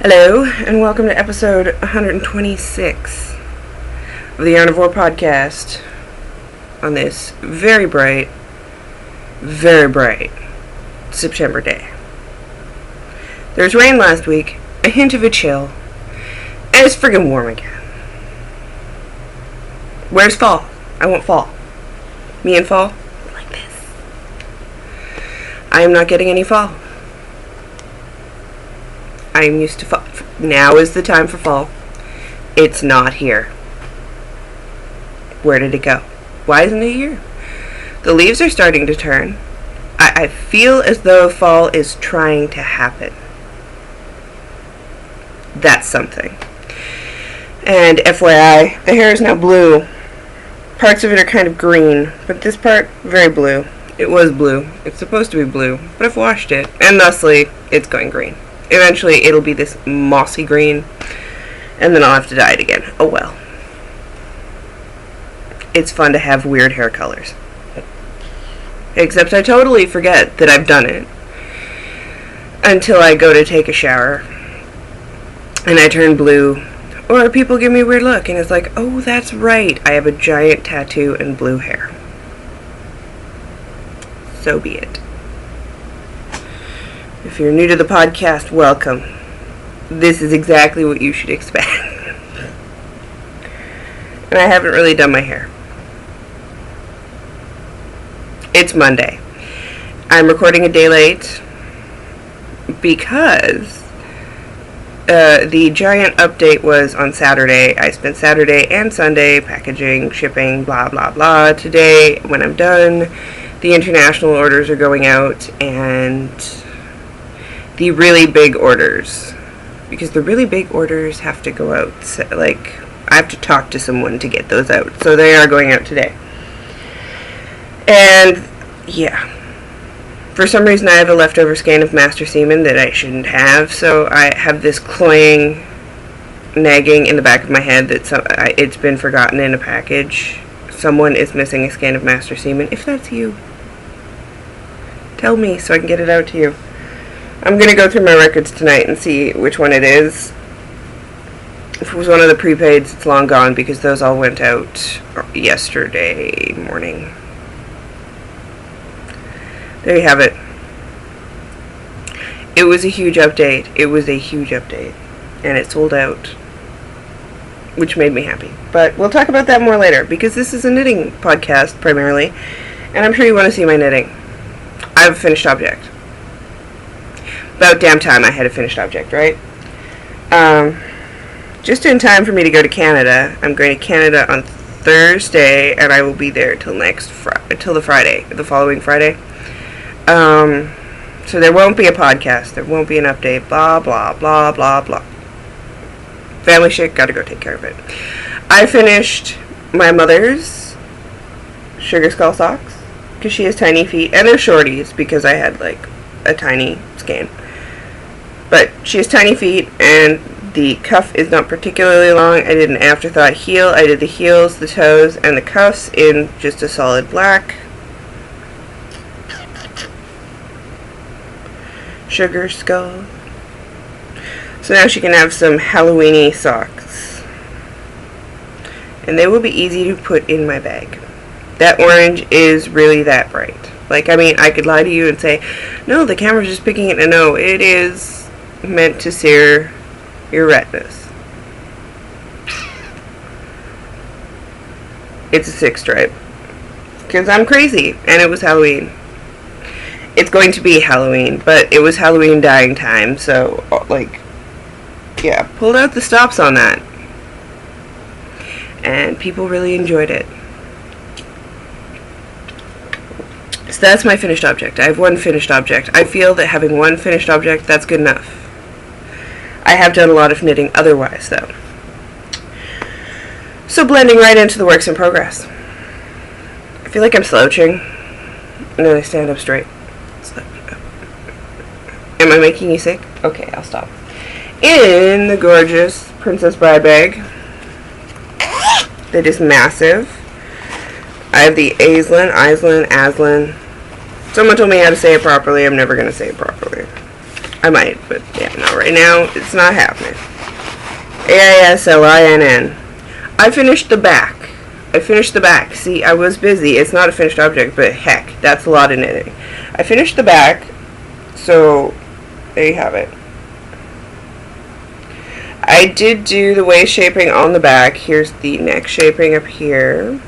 Hello, and welcome to episode 126 of the Yarnivore Podcast on this very bright September day. There was rain last week, a hint of a chill, and it's friggin' warm again. Where's fall? I want fall. Me and fall? Like this. I am not getting any fall. I am used to fall. Now is the time for fall. It's not here. Where did it go? Why isn't it here? The leaves are starting to turn. I feel as though fall is trying to happen. That's something. And FYI, the hair is now blue. Parts of it are kind of green, but this part, very blue. It was blue. It's supposed to be blue, but I've washed it, and thusly, it's going green. Eventually, it'll be this mossy green, and then I'll have to dye it again. Oh well. It's fun to have weird hair colors. Except I totally forget that I've done it until I go to take a shower, and I turn blue, or people give me a weird look, and it's like, oh, that's right, I have a giant tattoo and blue hair. So be it. If you're new to the podcast, welcome. This is exactly what you should expect. And I haven't really done my hair. It's Monday. I'm recording a day late because the giant update was on Saturday. I spent Saturday and Sunday packaging, shipping, blah, blah, blah. Today, when I'm done, the international orders are going out, and the really big orders, because the really big orders have to go out, so, like, I have to talk to someone to get those out, so they are going out today. And yeah, for some reason I have a leftover skein of Master Seaman that I shouldn't have, so I have this cloying nagging in the back of my head that it's been forgotten in a package. Someone is missing a skein of Master Seaman. If that's you, tell me so I can get it out to you. I'm going to go through my records tonight and see which one it is. If it was one of the prepaids, it's long gone because those all went out yesterday morning. There you have it. It was a huge update. And it sold out, which made me happy. But we'll talk about that more later because this is a knitting podcast primarily, and I'm sure you want to see my knitting. I have a finished object. About damn time I had a finished object, right? Just in time for me to go to Canada. I'm going to Canada on Thursday, and I will be there till the following Friday. So there won't be a podcast, there won't be an update, blah, blah, blah, blah, blah. Family shit, gotta go take care of it. I finished my mother's Sugar Skull socks, because she has tiny feet, and they're shorties, because I had, like, a tiny skein. But she has tiny feet, and the cuff is not particularly long. I did an afterthought heel. I did the heels, the toes, and the cuffs in just a solid black. Sugar Skull. So now she can have some Halloween-y socks. And they will be easy to put in my bag. That orange is really that bright. Like, I mean, I could lie to you and say, no, the camera's just picking it. And no, it is meant to sear your retinas. It's a 6-stripe. Because I'm crazy, and it was Halloween. It's going to be Halloween, but it was Halloween dyeing time, so, like, yeah, pulled out the stops on that. And people really enjoyed it. So that's my finished object. I have one finished object. I feel that having one finished object, that's good enough. I have done a lot of knitting otherwise, though. So blending right into the works in progress. I feel like I'm slouching. And then I stand up straight. Am I making you sick? Okay, I'll stop. In the gorgeous Princess Bride bag that is massive, I have the Aslan. Someone told me how to say it properly. I'm never going to say it properly. I might, but yeah, not right now. It's not happening. AISLINN. I finished the back. See, I was busy. It's not a finished object, but heck, that's a lot of knitting. I finished the back, so there you have it. I did do the waist shaping on the back. Here's the neck shaping up here.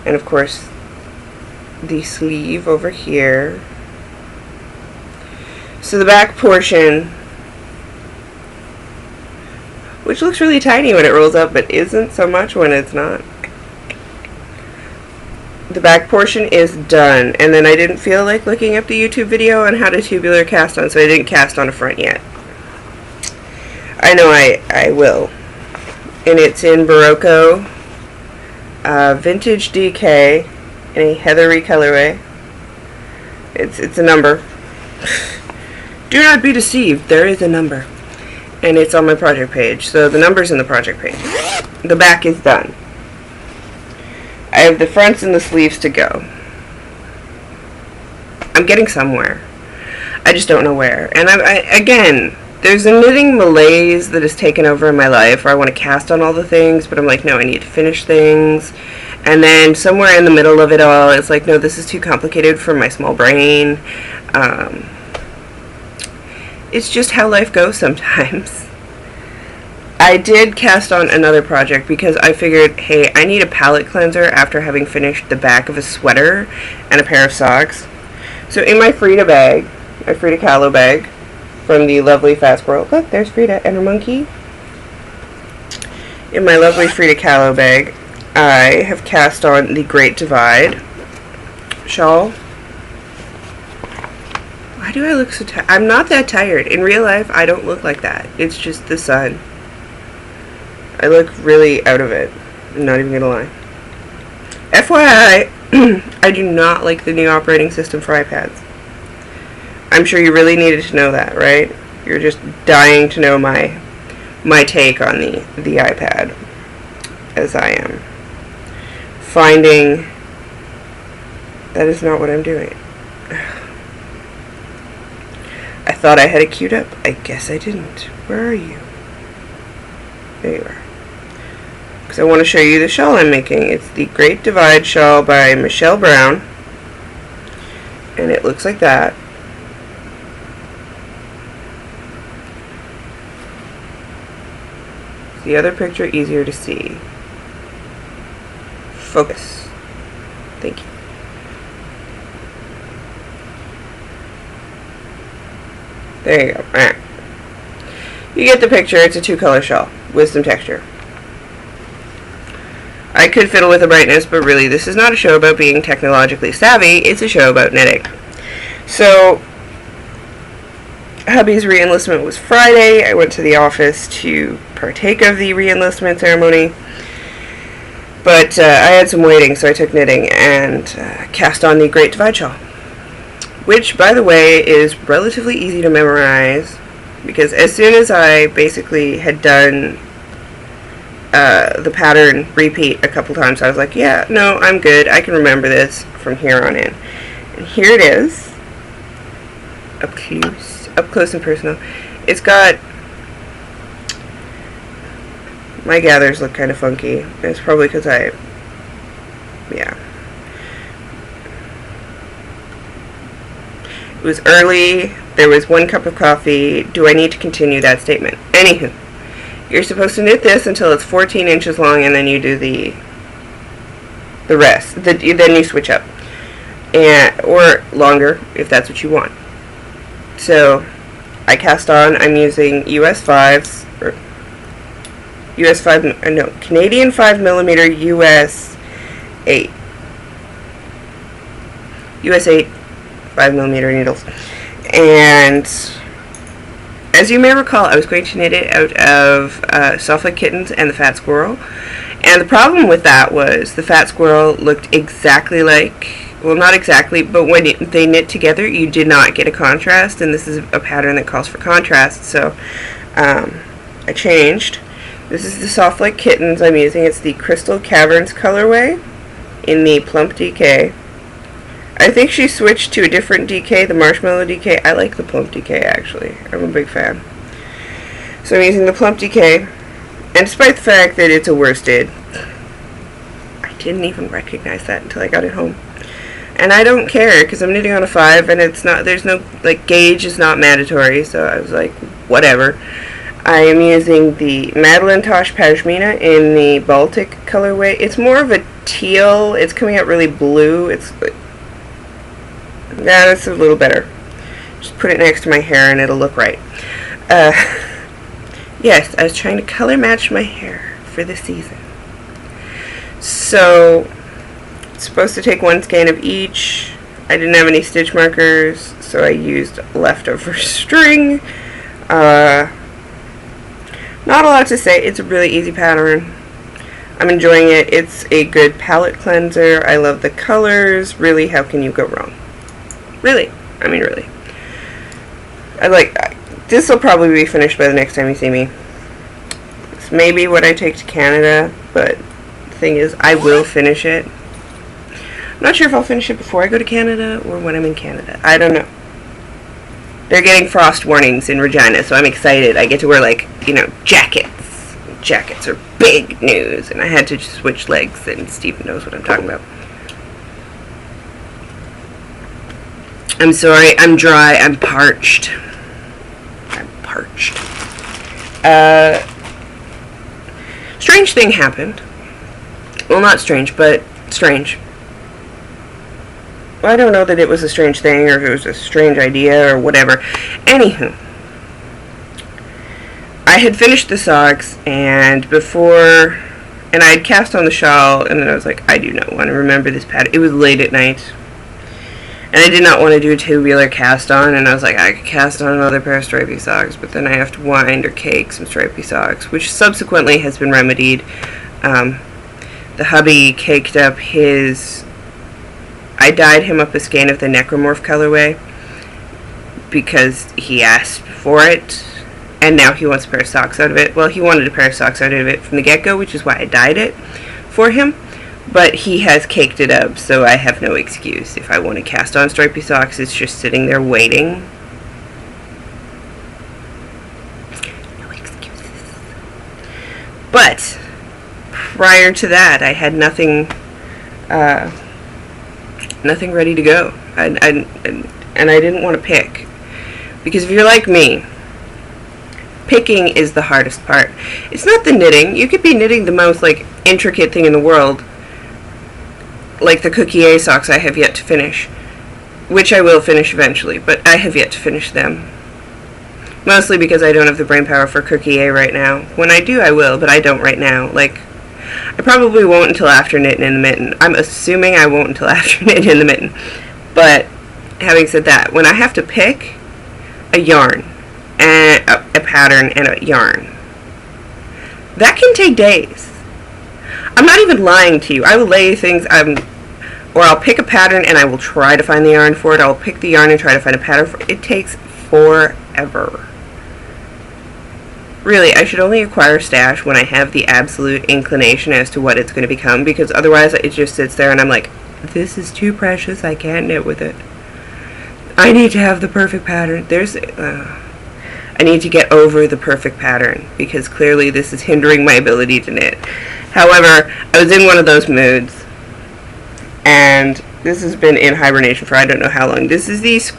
And of course, the sleeve over here. So the back portion, which looks really tiny when it rolls up, but isn't so much when it's not. The back portion is done, and then I didn't feel like looking up the YouTube video on how to tubular cast on, so I didn't cast on a front yet. I know I will. And it's in Barocco, Vintage DK, in a heathery colorway. It's a number. Do not be deceived, there is a number. And it's on my project page, so the number's in the project page. The back is done. I have the fronts and the sleeves to go. I'm getting somewhere. I just don't know where. And again, there's a knitting malaise that has taken over in my life where I want to cast on all the things, but I'm like, no, I need to finish things. And then somewhere in the middle of it all, it's like, no, this is too complicated for my small brain. It's just how life goes sometimes. I did cast on another project because I figured, hey, I need a palette cleanser after having finished the back of a sweater and a pair of socks. So in my Frida bag, my Frida Kahlo bag from the lovely Fat Squirrel. Look, there's Frida and her monkey. In my lovely Frida Kahlo bag, I have cast on the Great Divide shawl. Why do I look so tired? I'm not that tired. In real life, I don't look like that. It's just the sun. I look really out of it. I'm not even gonna lie. FYI, I do not like the new operating system for iPads. I'm sure you really needed to know that, right? You're just dying to know my take on the iPad, as I am. Finding that is not what I'm doing. I thought I had it queued up. I guess I didn't. Where are you? There you are. Because I want to show you the shawl I'm making. It's the Great Divide shawl by Michelle Brown. And it looks like that. Is the other picture easier to see? Focus. Thank you. There you go. Alright. You get the picture. It's a two-color shawl with some texture. I could fiddle with the brightness, but really this is not a show about being technologically savvy. It's a show about knitting. So, hubby's re-enlistment was Friday. I went to the office to partake of the re-enlistment ceremony. But I had some waiting, so I took knitting and cast on the Great Divide shawl. Which, by the way, is relatively easy to memorize. Because as soon as I basically had done the pattern repeat a couple times, I was like, yeah, no, I'm good. I can remember this from here on in. And here it is. Up close and personal. It's got... My gathers look kind of funky. It's probably because yeah. It was early. There was 1 cup of coffee. Do I need to continue that statement? Anywho, you're supposed to knit this until it's 14 inches long, and then you do the rest. Then you switch up, or longer if that's what you want. So I cast on. I'm using US 5s. Canadian 5mm US 8. US 8 5mm needles. And as you may recall, I was going to knit it out of Soft Like Kittens and the Fat Squirrel. And the problem with that was the Fat Squirrel looked exactly like, well, not exactly, but when they knit together, you did not get a contrast. And this is a pattern that calls for contrast. So I changed. This is the Soft Like Kittens I'm using. It's the Crystal Caverns colorway in the Plump DK. I think she switched to a different DK, the marshmallow DK. I like the plump DK, actually. I'm a big fan. So I'm using the plump DK. And despite the fact that it's a worsted, I didn't even recognize that until I got it home. And I don't care, because I'm knitting on a 5, and it's not, there's no, like, gauge is not mandatory, so I was like, whatever. I am using the Madeline Tosh Pashmina in the Baltic colorway. It's more of a teal. It's coming out really blue. That's a little better. Just put it next to my hair and it'll look right. Yes, I was trying to color match my hair for the season. So, it's supposed to take one skein of each. I didn't have any stitch markers, so I used leftover string. Not a lot to say. It's a really easy pattern. I'm enjoying it. It's a good palette cleanser. I love the colors. Really, how can you go wrong? Really. I mean, really. This will probably be finished by the next time you see me. It's maybe what I take to Canada, but the thing is, I will finish it. I'm not sure if I'll finish it before I go to Canada or when I'm in Canada. I don't know. They're getting frost warnings in Regina, so I'm excited. I get to wear, jackets. Jackets are big news, and I had to switch legs, and Stephen knows what I'm talking about. I'm sorry, I'm dry, I'm parched. Strange thing happened. Well, not strange, but strange. Well, I don't know that it was a strange thing, or if it was a strange idea, or whatever. Anywho, I had finished the socks, and I had cast on the shawl, and then I was like, I do not want to remember this pattern. It was late at night, and I did not want to do a tubular cast on, and I was like, I could cast on another pair of stripy socks, but then I have to wind or cake some stripy socks, which subsequently has been remedied. The hubby caked up I dyed him up a skein of the Necromorph colorway because he asked for it, and now he wants a pair of socks out of it. Well, he wanted a pair of socks out of it from the get-go, which is why I dyed it for him, but he has caked it up, so I have no excuse. If I want to cast on stripy socks, it's just sitting there waiting. No excuses. But prior to that, I had nothing ready to go. And I didn't want to pick. Because if you're like me, picking is the hardest part. It's not the knitting. You could be knitting the most, intricate thing in the world. Like the Cookie socks I have yet to finish. Which I will finish eventually, but I have yet to finish them. Mostly because I don't have the brain power for Cookie right now. When I do, I will, but I don't right now. I probably won't until after knitting in the mitten. I'm assuming I won't until after knitting in the mitten. But, having said that, when I have to pick a yarn, and a pattern, and a yarn, that can take days. I'm not even lying to you. I will lay things, or I'll pick a pattern and I will try to find the yarn for it. I'll pick the yarn and try to find a pattern for it. It takes forever. Really, I should only acquire stash when I have the absolute inclination as to what it's going to become, because otherwise it just sits there and I'm like, this is too precious, I can't knit with it. I need to have the perfect pattern. I need to get over the perfect pattern, because clearly this is hindering my ability to knit. However, I was in one of those moods, and this has been in hibernation for I don't know how long. This is these,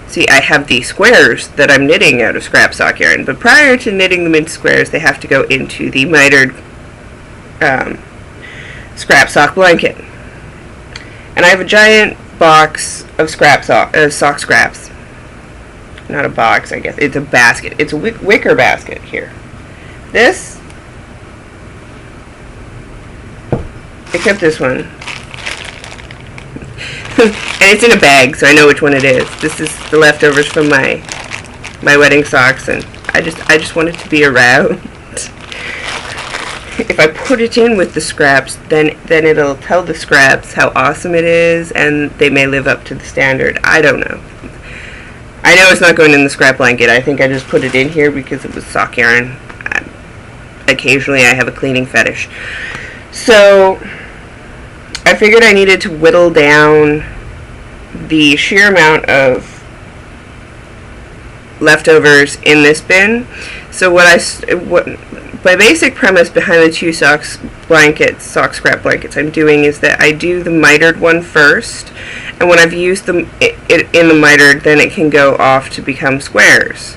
see, I have the squares that I'm knitting out of scrap sock yarn, but prior to knitting them into squares, they have to go into the mitered scrap sock blanket. And I have a giant box of sock scraps. Not a box, I guess. It's a basket. It's a wicker basket here. This, I kept this one. And it's in a bag, so I know which one it is. This is the leftovers from my wedding socks, and I just want it to be around. If I put it in with the scraps, then it'll tell the scraps how awesome it is, and they may live up to the standard. I don't know. I know it's not going in the scrap blanket. I think I just put it in here because it was sock yarn. Occasionally I have a cleaning fetish. So I figured I needed to whittle down the sheer amount of leftovers in this bin. So what my basic premise behind the two sock scrap blankets I'm doing is that I do the mitered one first, and when I've used them in the mitered, then it can go off to become squares.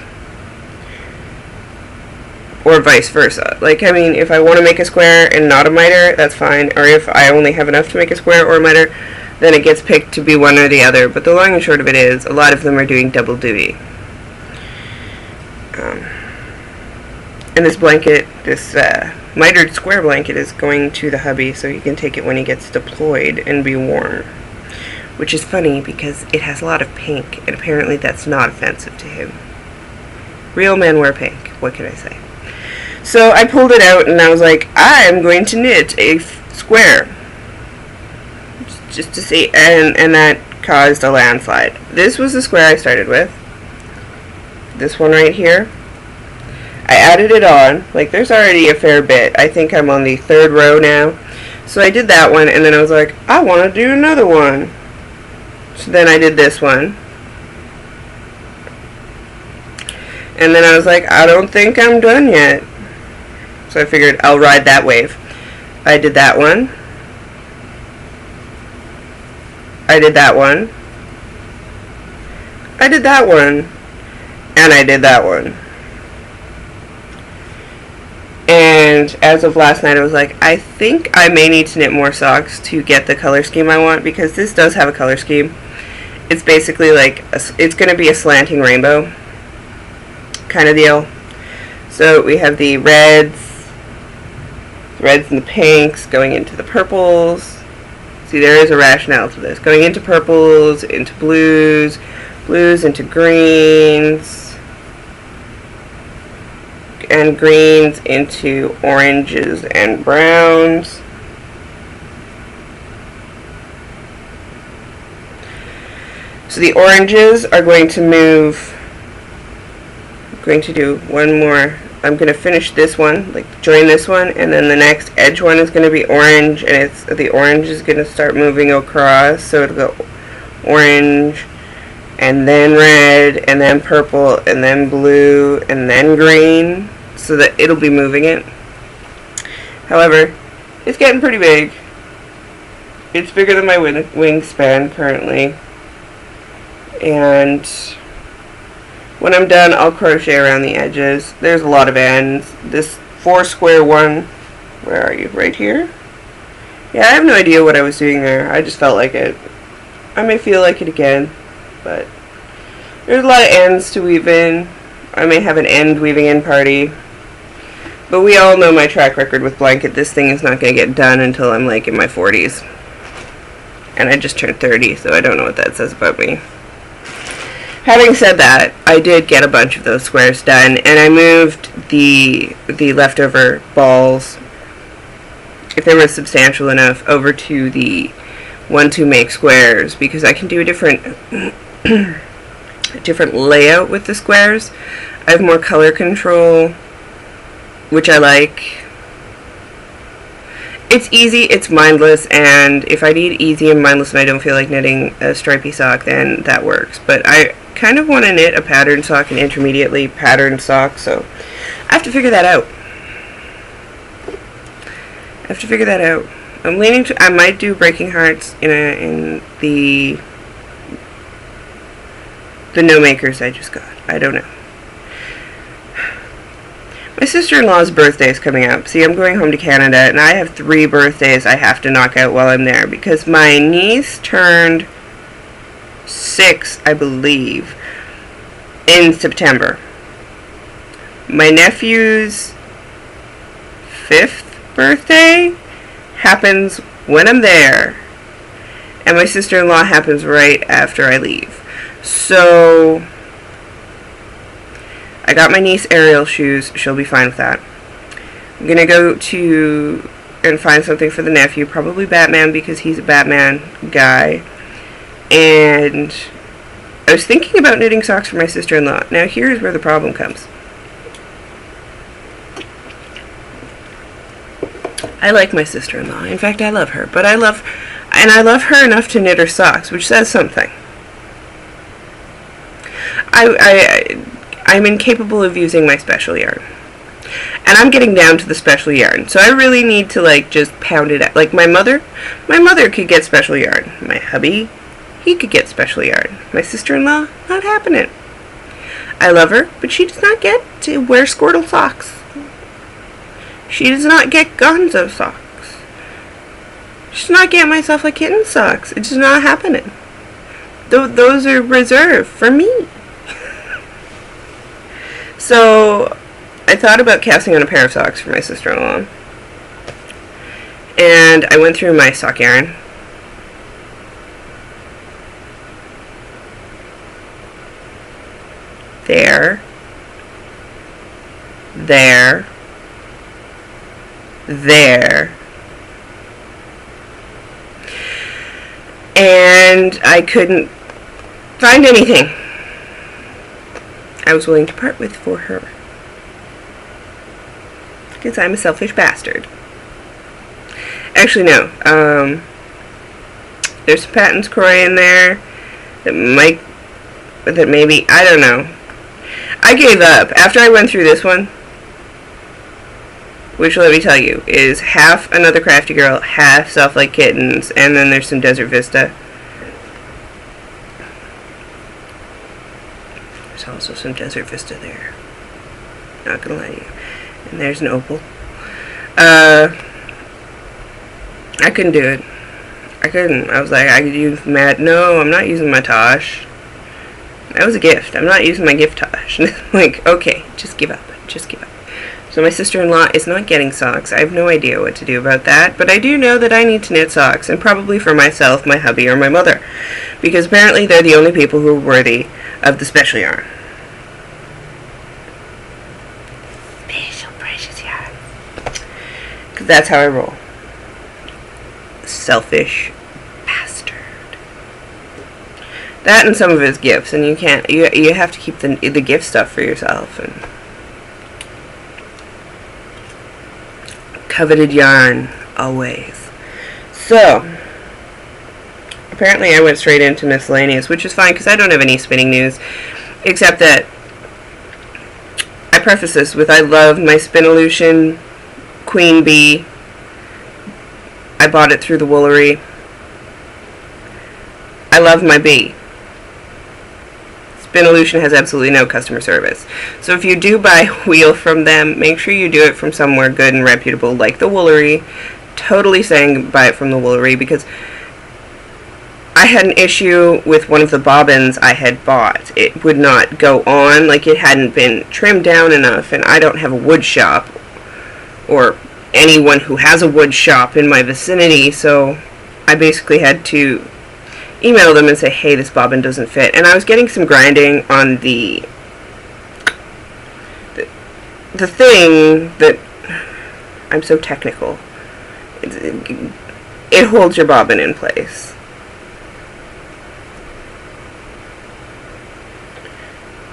Or vice versa. Like, I mean, if I want to make a square and not a miter, that's fine. Or if I only have enough to make a square or a miter, then it gets picked to be one or the other. But the long and short of it is, a lot of them are doing double duty. And this blanket, this mitered square blanket, is going to the hubby so he can take it when he gets deployed and be worn. Which is funny because it has a lot of pink, and apparently that's not offensive to him. Real men wear pink. What can I say? So I pulled it out and I was like, I am going to knit a square. Just to see, and that caused a landslide. This was the square I started with. This one right here. I added it on. Like, there's already a fair bit. I think I'm on the 3rd row now. So I did that one, and then I was like, I want to do another one. So then I did this one. And then I was like, I don't think I'm done yet. So I figured I'll ride that wave. I did that one. I did that one. I did that one. And I did that one. And as of last night, I was like, I think I may need to knit more socks to get the color scheme I want, because this does have a color scheme. It's basically like, it's going to be a slanting rainbow kind of deal. So we have the reds and the pinks going into the purples. See, there is a rationale to this. Going into purples, into blues, blues into greens, and greens into oranges and browns. So the oranges are going to move. I'm going to do one more. I'm going to finish this one, like join this one, and then the next edge one is going to be orange, and the orange is going to start moving across, so it'll go orange, and then red, and then purple, and then blue, and then green, so that it'll be moving it. However, it's getting pretty big. It's bigger than my wingspan currently, and when I'm done, I'll crochet around the edges. There's a lot of ends. This 4 square one, where are you? Right here? Yeah, I have no idea what I was doing there. I just felt like it. I may feel like it again, but there's a lot of ends to weave in. I may have an end weaving in party. But we all know my track record with blanket. This thing is not going to get done until I'm like in my 40s. And I just turned 30, so I don't know what that says about me. Having said that, I did get a bunch of those squares done, and I moved the leftover balls, if they were substantial enough, over to the one to make squares, because I can do a different layout with the squares. I have more color control, which I like. It's easy, it's mindless, and if I need easy and mindless and I don't feel like knitting a stripy sock, then that works. But I kind of want to knit a patterned sock, an intermediately patterned sock, so I have to figure that out. I'm leaning to, I might do Breaking Hearts in the no makers I just got. I don't know. My sister-in-law's birthday is coming up. See, I'm going home to Canada, and I have 3 birthdays I have to knock out while I'm there, because my niece turned 6, I believe, in September. My nephew's 5th birthday happens when I'm there, and my sister-in-law happens right after I leave. So I got my niece Ariel shoes. She'll be fine with that. I'm going to go to and find something for the nephew, probably Batman, because he's a Batman guy. And I was thinking about knitting socks for my sister-in-law. Now here's where the problem comes. I like my sister-in-law. In fact, I love her. But I love her enough to knit her socks, which says something. I'm incapable of using my special yarn. And I'm getting down to the special yarn. So I really need to, like, just pound it out. Like, my mother could get special yarn. My hubby, he could get special yarn. My sister-in-law, not happening. I love her, but she does not get to wear Squirtle socks. She does not get Gonzo socks. She does not get myself a kitten socks. It's just not happening. Those are reserved for me. So I thought about casting on a pair of socks for my sister-in-law. And I went through my sock yarn. There. And I couldn't find anything I was willing to part with for her. Because I'm a selfish bastard. Actually, no. There's some Patton's Croy in there that maybe, I don't know. I gave up. After I went through this one, which, let me tell you, is half Another Crafty Girl, half Soft Like Kittens, and then there's some Desert Vista. There's also some Desert Vista there. Not gonna lie to you. And there's an Opal. I couldn't do it. I couldn't. I was like, I could use Matt. No, I'm not using my Tosh. That was a gift. I'm not using my gift Tosh. Like, okay, just give up. Just give up. So my sister-in-law is not getting socks. I have no idea what to do about that, but I do know that I need to knit socks, and probably for myself, my hubby, or my mother, because apparently they're the only people who are worthy of the special yarn. Special precious yarn. Because that's how I roll. Selfish bastard. That and some of his gifts, and you can't. You have to keep the gift stuff for yourself. And coveted yarn, always. So, apparently I went straight into miscellaneous, which is fine because I don't have any spinning news, except that I preface this with I love my Spinolution Queen Bee. I bought it through the Woolery. I love my bee. Spinolution has absolutely no customer service. So if you do buy a wheel from them, make sure you do it from somewhere good and reputable, like the Woolery. Totally saying buy it from the Woolery, because I had an issue with one of the bobbins I had bought. It would not go on, like it hadn't been trimmed down enough, and I don't have a wood shop, or anyone who has a wood shop in my vicinity, so I basically had to email them and say, hey, this bobbin doesn't fit. And I was getting some grinding on the thing that, I'm so technical, it holds your bobbin in place.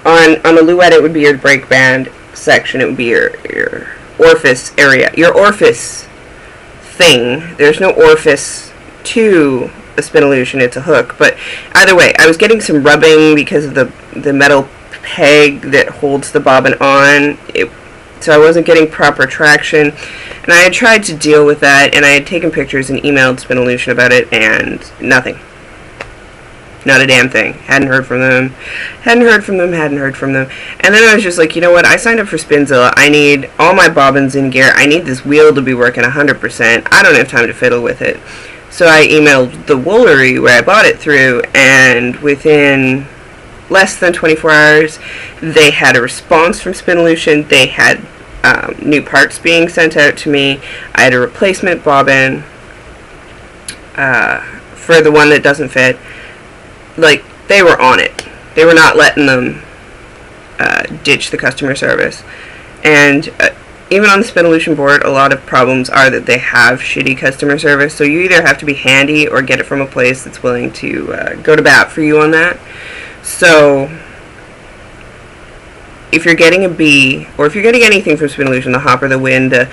On a Luette, it would be your brake band section. It would be your orifice area, your orifice thing. There's no orifice to a Spinolution, it's a hook. But either way, I was getting some rubbing because of the metal peg that holds the bobbin on. So I wasn't getting proper traction, and I had tried to deal with that, and I had taken pictures and emailed Spinolution about it, and nothing. Not a damn thing. Hadn't heard from them. And then I was just like, you know what? I signed up for Spinzilla. I need all my bobbins in gear. I need this wheel to be working 100%. I don't have time to fiddle with it. So I emailed the Woolery where I bought it through, and within less than 24 hours, they had a response from Spinolution. They had new parts being sent out to me. I had a replacement bobbin for the one that doesn't fit. Like, they were on it. They were not letting them ditch the customer service. And even on the Spinolution board, a lot of problems are that they have shitty customer service. So you either have to be handy or get it from a place that's willing to go to bat for you on that. So if you're getting a bee, or if you're getting anything from Spinolution, the Hopper, the Wind, the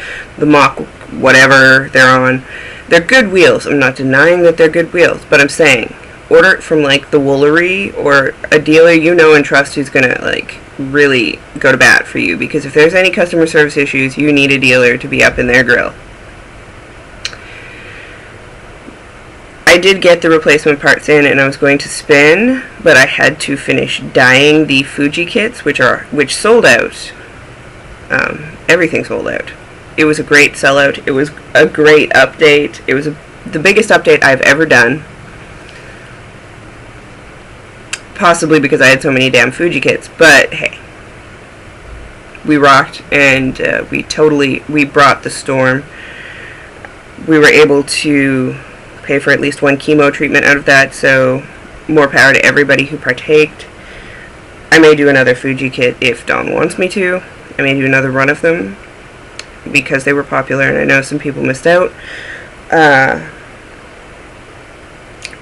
Mock, whatever they're on, they're good wheels. I'm not denying that they're good wheels, but I'm saying order it from like the Woolery or a dealer you know and trust who's gonna like really go to bat for you, because if there's any customer service issues, you need a dealer to be up in their grill. I did get the replacement parts in and I was going to spin, but I had to finish dyeing the Fuji kits, which sold out. Everything sold out. It was a great sellout. It was a great update. It was the biggest update I've ever done. Possibly because I had so many damn Fuji kits, but hey. We rocked, and we brought the storm. We were able to pay for at least one chemo treatment out of that, so more power to everybody who partaked. I may do another Fuji kit if Dawn wants me to. I may do another run of them because they were popular and I know some people missed out.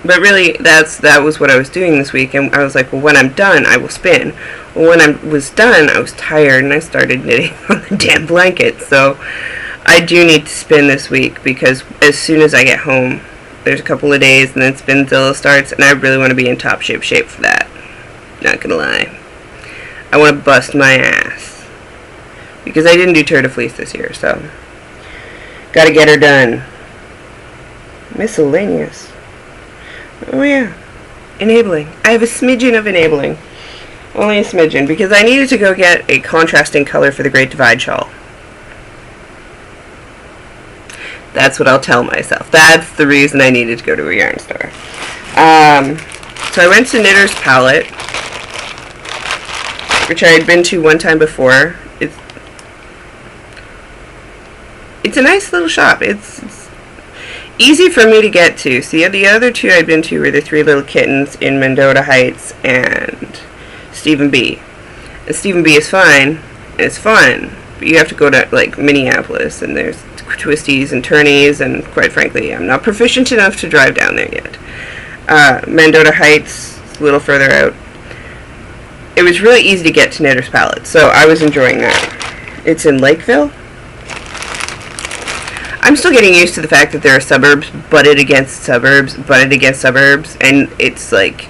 But really, that was what I was doing this week, and I was like, well, when I'm done, I will spin. Well, when I was done, I was tired, and I started knitting on the damn blanket, so I do need to spin this week, because as soon as I get home, there's a couple of days, and then Spinzilla starts, and I really want to be in top shape for that. Not gonna lie. I want to bust my ass. Because I didn't do Tour de Fleece this year, so gotta get her done. Miscellaneous. Oh yeah, enabling. I have a smidgen of enabling. Only a smidgen, because I needed to go get a contrasting color for the Great Divide shawl. That's what I'll tell myself. That's the reason I needed to go to a yarn store. So I went to Knitter's Palette, which I had been to one time before. It's a nice little shop. It's easy for me to get to. See, the other two I'd been to were the Three Little Kittens in Mendota Heights and Stephen B. And Stephen B is fine, and it's fun, but you have to go to, like, Minneapolis, and there's twisties and turnies, and quite frankly, I'm not proficient enough to drive down there yet. Mendota Heights, a little further out. It was really easy to get to Knitter's Palette, so I was enjoying that. It's in Lakeville. I'm still getting used to the fact that there are suburbs butted against suburbs, and it's like,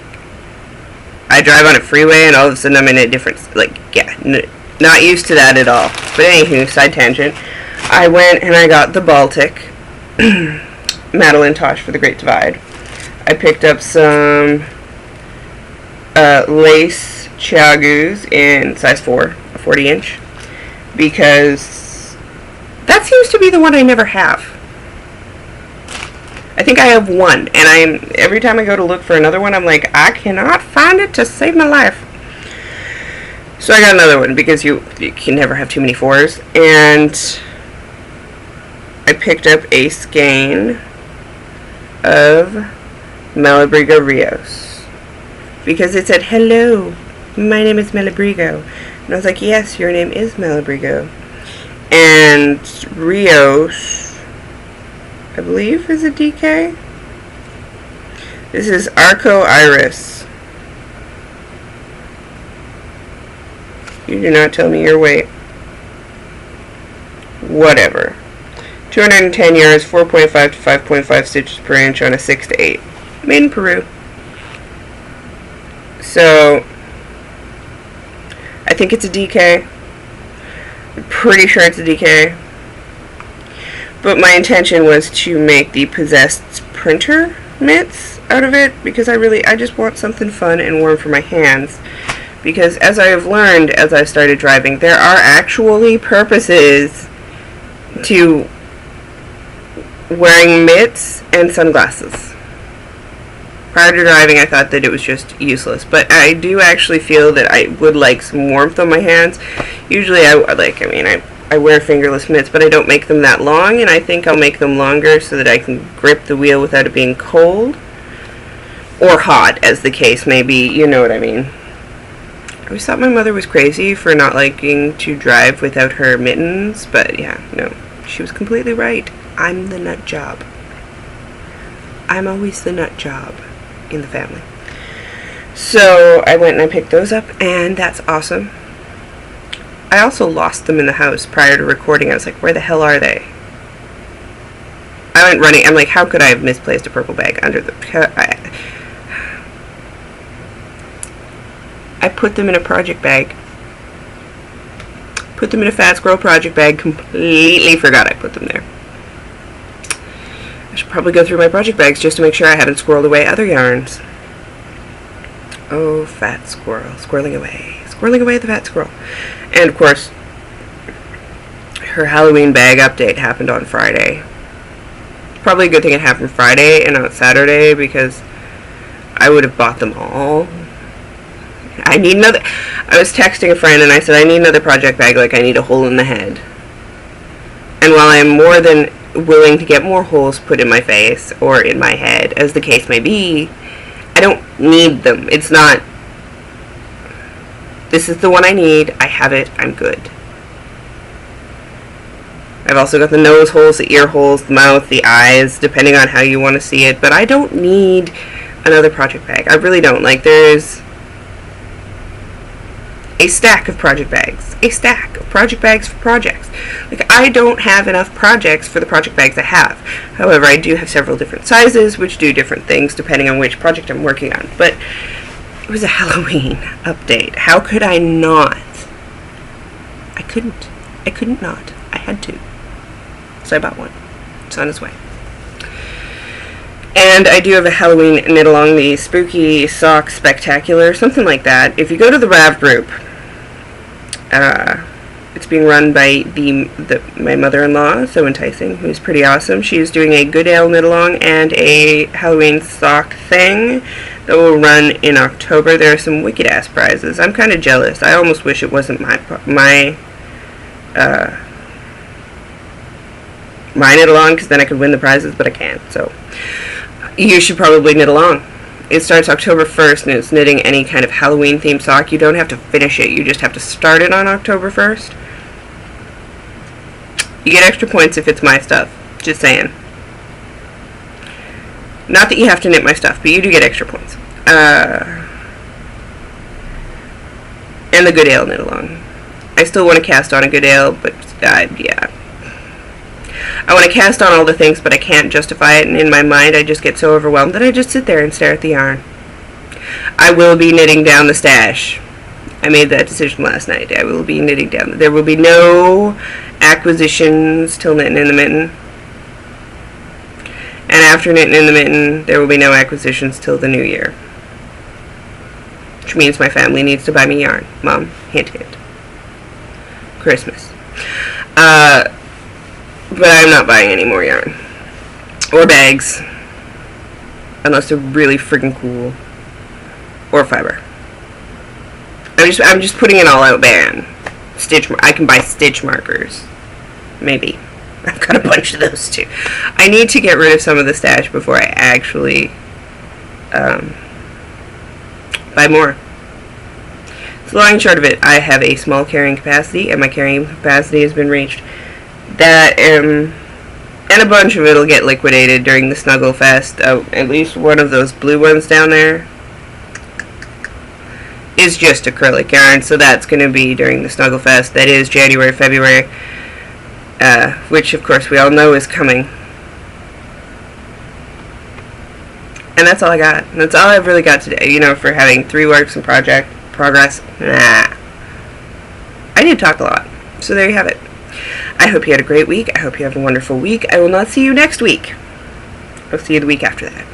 I drive on a freeway and all of a sudden I'm in a different, like, yeah, not used to that at all. But anywho, side tangent, I went and I got the Baltic Madeline Tosh for the Great Divide. I picked up some lace Chiagus in size 4, a 40-inch, because that seems to be the one I never have. I think I have one, and every time I go to look for another one, I'm like, I cannot find it to save my life. So I got another one, because you can never have too many 4s, and I picked up a skein of Malabrigo Rios, because it said, hello, my name is Malabrigo, and I was like, yes, your name is Malabrigo. And Rios, I believe, is a DK. This is Arco Iris. You do not tell me your weight. Whatever. 210 yards, 4.5 to 5.5 stitches per inch on a 6 to 8. Made in Peru. So, I think it's a DK. I'm pretty sure it's a DK. But my intention was to make the Possessed printer mitts out of it, because I just want something fun and warm for my hands. Because as I have learned as I've started driving, there are actually purposes to wearing mitts and sunglasses. Prior to driving, I thought that it was just useless, but I do actually feel that I would like some warmth on my hands. Usually I wear fingerless mitts, but I don't make them that long, and I think I'll make them longer so that I can grip the wheel without it being cold. Or hot, as the case may be, you know what I mean. I always thought my mother was crazy for not liking to drive without her mittens, but yeah, no, she was completely right. I'm the nut job. I'm always the nut job in the family. So I went and I picked those up, and that's awesome. I also lost them in the house prior to recording. I was like, where the hell are they? I went running. I'm like, how could I have misplaced a purple bag under the... I put them in a project bag. Put them in a Fat Squirrel project bag. Completely forgot I put them there. I should probably go through my project bags just to make sure I haven't squirreled away other yarns. Oh, Fat Squirrel. Squirreling away. Squirreling away the Fat Squirrel. And, of course, her Halloween bag update happened on Friday. Probably a good thing it happened Friday and not Saturday, because I would have bought them all. I need another. I was texting a friend and I said, I need another project bag, like I need a hole in the head. And while I am more than willing to get more holes put in my face or in my head, as the case may be, I don't need them. It's not, this is the one I need, I have it, I'm good. I've also got the nose holes, the ear holes, the mouth, the eyes, depending on how you want to see it, but I don't need another project bag. I really don't. Like, there's a stack of project bags. A stack of project bags for projects. Like, I don't have enough projects for the project bags I have. However, I do have several different sizes, which do different things depending on which project I'm working on. But it was a Halloween update. How could I not? I couldn't. I couldn't not. I had to. So I bought one. It's on its way. And I do have a Halloween knit along, the Spooky Sock Spectacular, something like that. If you go to the Rav group, it's being run by my mother-in-law, So Enticing, who's pretty awesome. She's doing a Good Ale knit along and a Halloween sock thing that will run in October. There are some wicked ass prizes. I'm kind of jealous. I almost wish it wasn't my knit along, because then I could win the prizes, but I can't. So you should probably knit along. It starts October 1st, and it's knitting any kind of Halloween-themed sock. You don't have to finish it. You just have to start it on October 1st. You get extra points if it's my stuff. Just saying. Not that you have to knit my stuff, but you do get extra points. And the Good Ale knit along. I still want to cast on a Good Ale, but yeah. I want to cast on all the things, but I can't justify it, and in my mind I just get so overwhelmed that I just sit there and stare at the yarn. I will be knitting down the stash. I made that decision last night. I will be knitting down. There will be no acquisitions till Knitting in the Mitten. And after Knitting in the Mitten, there will be no acquisitions till the new year. Which means my family needs to buy me yarn. Mom, hint hint. Christmas. But I'm not buying any more yarn. Or bags. Unless they're really friggin' cool. Or fiber. I'm just putting an all-out ban. I can buy stitch markers. Maybe. I've got a bunch of those too. I need to get rid of some of the stash before I actually buy more. So long and short of it, I have a small carrying capacity, and my carrying capacity has been reached. That, and a bunch of it will get liquidated during the Snuggle Fest. At least one of those blue ones down there is just acrylic yarn, so that's going to be during the Snuggle Fest. That is January, February, which of course we all know is coming. And that's all I got. That's all I've really got today, for having 3 works in progress. Nah. I did talk a lot, so there you have it. I hope you had a great week. I hope you have a wonderful week. I will not see you next week. I'll see you the week after that.